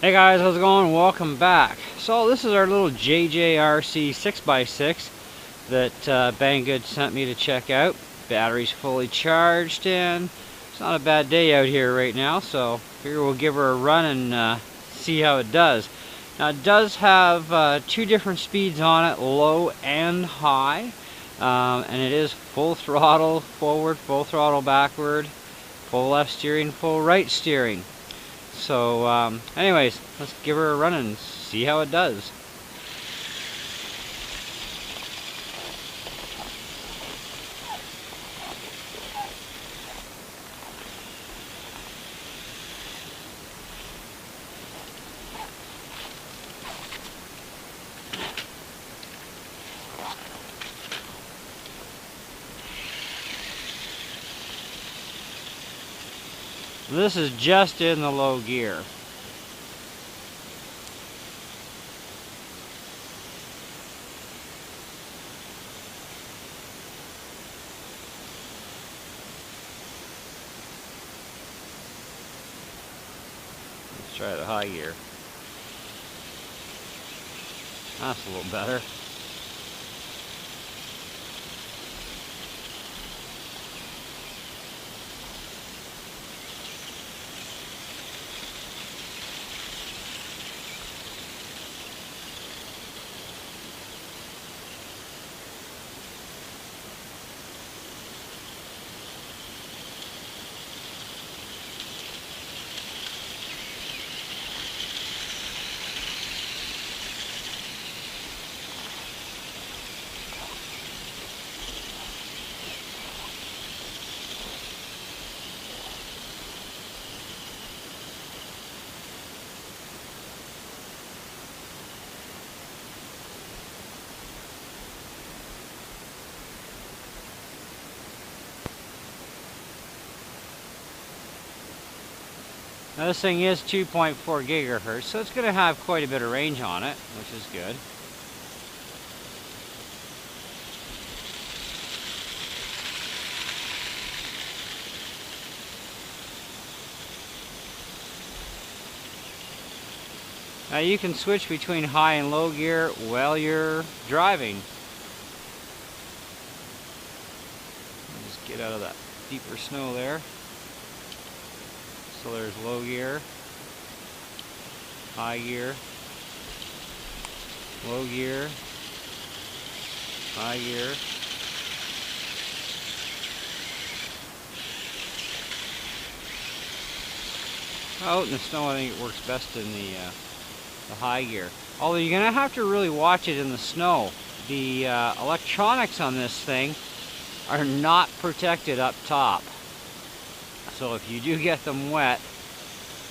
Hey guys, how's it going? Welcome back. So this is our little JJRC 6x6 that Banggood sent me to check out. Battery's fully charged and it's not a bad day out here right now, so figure we'll give her a run and see how it does. Now it does have two different speeds on it, low and high, and it is full throttle forward, full throttle backward, full left steering, full right steering. So anyways, let's give her a run and see how it does. This is just in the low gear. Let's try the high gear. That's a little better. Now this thing is 2.4 gigahertz, so it's going to have quite a bit of range on it, which is good. Now you can switch between high and low gear while you're driving. Just get out of that deeper snow there. So there's low gear, high gear, low gear, high gear. Out in the snow, I think it works best in the high gear. Although you're going to have to really watch it in the snow. The electronics on this thing are not protected up top. So if you do get them wet,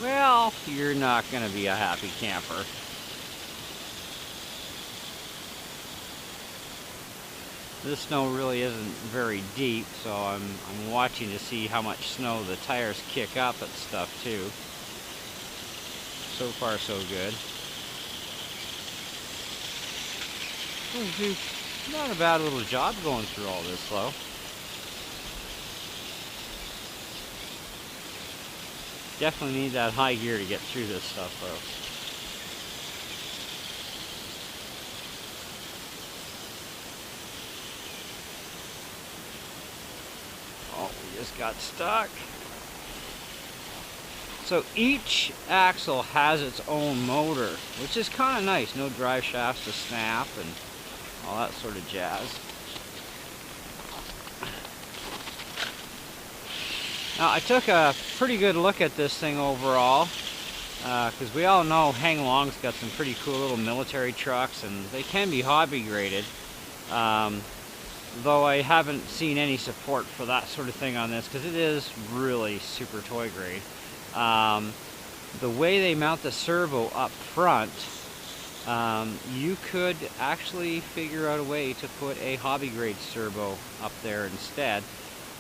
well, you're not going to be a happy camper. This snow really isn't very deep, so I'm watching to see how much snow the tires kick up at stuff too. So far so good. Not a bad little job going through all this though. Definitely need that high gear to get through this stuff though. Oh, we just got stuck. So each axle has its own motor, which is kind of nice. No drive shafts to snap and all that sort of jazz. Now I took a pretty good look at this thing overall, because we all know Hang Long's got some pretty cool little military trucks and they can be hobby graded, though I haven't seen any support for that sort of thing on this because it is really super toy grade. The way they mount the servo up front, you could actually figure out a way to put a hobby grade servo up there instead.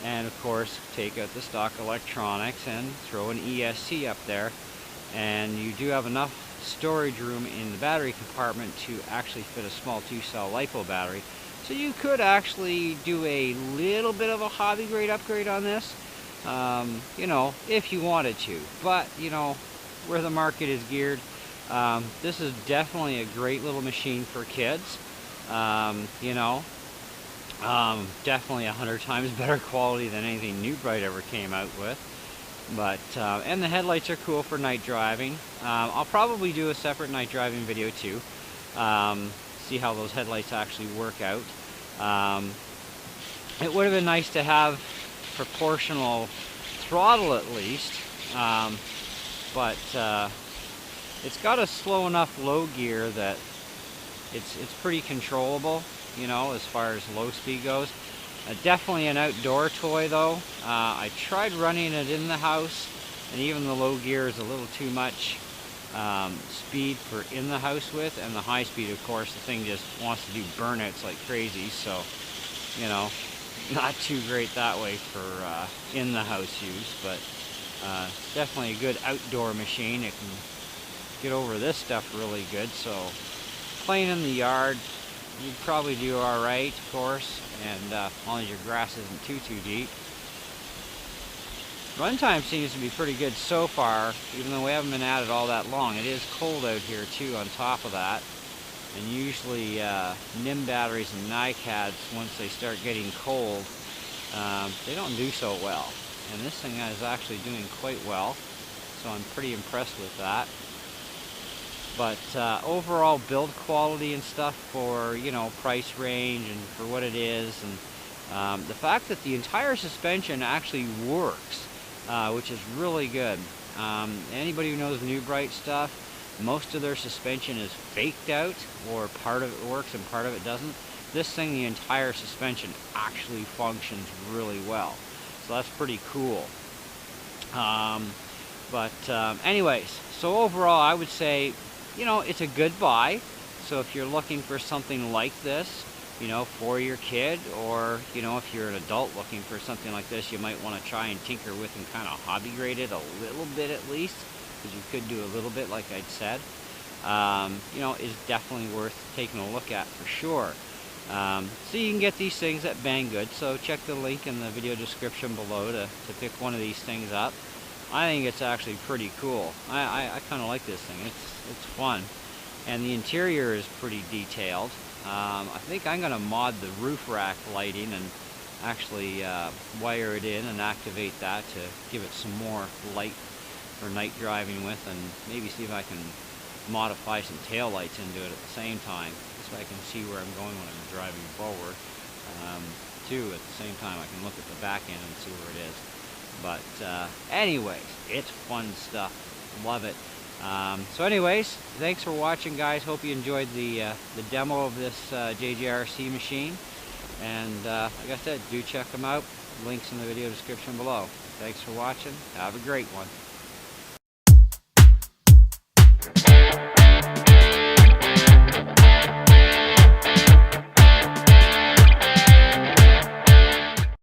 And of course take out the stock electronics and throw an ESC up there, and you do have enough storage room in the battery compartment to actually fit a small 2-cell LiPo battery. So you could actually do a little bit of a hobby grade upgrade on this, you know, if you wanted to. But you know, where the market is geared, This is definitely a great little machine for kids. You know, definitely 100 times better quality than anything New Bright ever came out with. But and the headlights are cool for night driving. I'll probably do a separate night driving video too. See how those headlights actually work out. It would have been nice to have proportional throttle at least, but it's got a slow enough low gear that it's pretty controllable, you know, as far as low speed goes. Definitely an outdoor toy though. I tried running it in the house, and even the low gear is a little too much speed for in the house with, and the high speed, of course, the thing just wants to do burnouts like crazy, so, you know, not too great that way for in the house use, but definitely a good outdoor machine. It can get over this stuff really good, so playing in the yard, you'd probably do alright, of course, and as long as your grass isn't too deep. Runtime seems to be pretty good so far, even though we haven't been at it all that long. It is cold out here too on top of that, and usually NIM batteries and NiCads, once they start getting cold, they don't do so well, and this thing is actually doing quite well, so I'm pretty impressed with that. But overall build quality and stuff for, you know, price range and for what it is, and the fact that the entire suspension actually works, which is really good. Anybody who knows New Bright stuff, most of their suspension is faked out, or part of it works and part of it doesn't. This thing, the entire suspension actually functions really well, so that's pretty cool. Anyways, so overall I would say, you know, it's a good buy. So if you're looking for something like this, you know, for your kid, or, you know, if you're an adult looking for something like this, you might want to try and tinker with and kind of hobby grade it a little bit at least, because you could do a little bit like I'd said. You know, is definitely worth taking a look at for sure. So you can get these things at Banggood, so check the link in the video description below to pick one of these things up. I think it's actually pretty cool. I kind of like this thing. It's fun, and the interior is pretty detailed. I think I'm going to mod the roof rack lighting and actually wire it in and activate that to give it some more light for night driving with, and maybe see if I can modify some tail lights into it at the same time, so I can see where I'm going when I'm driving forward. Too, at the same time, I can look at the back end and see where it is. But anyways, it's fun stuff. Love it. So anyways, thanks for watching, guys. Hope you enjoyed the demo of this JJRC machine. And like I said, do check them out. Links in the video description below. Thanks for watching. Have a great one.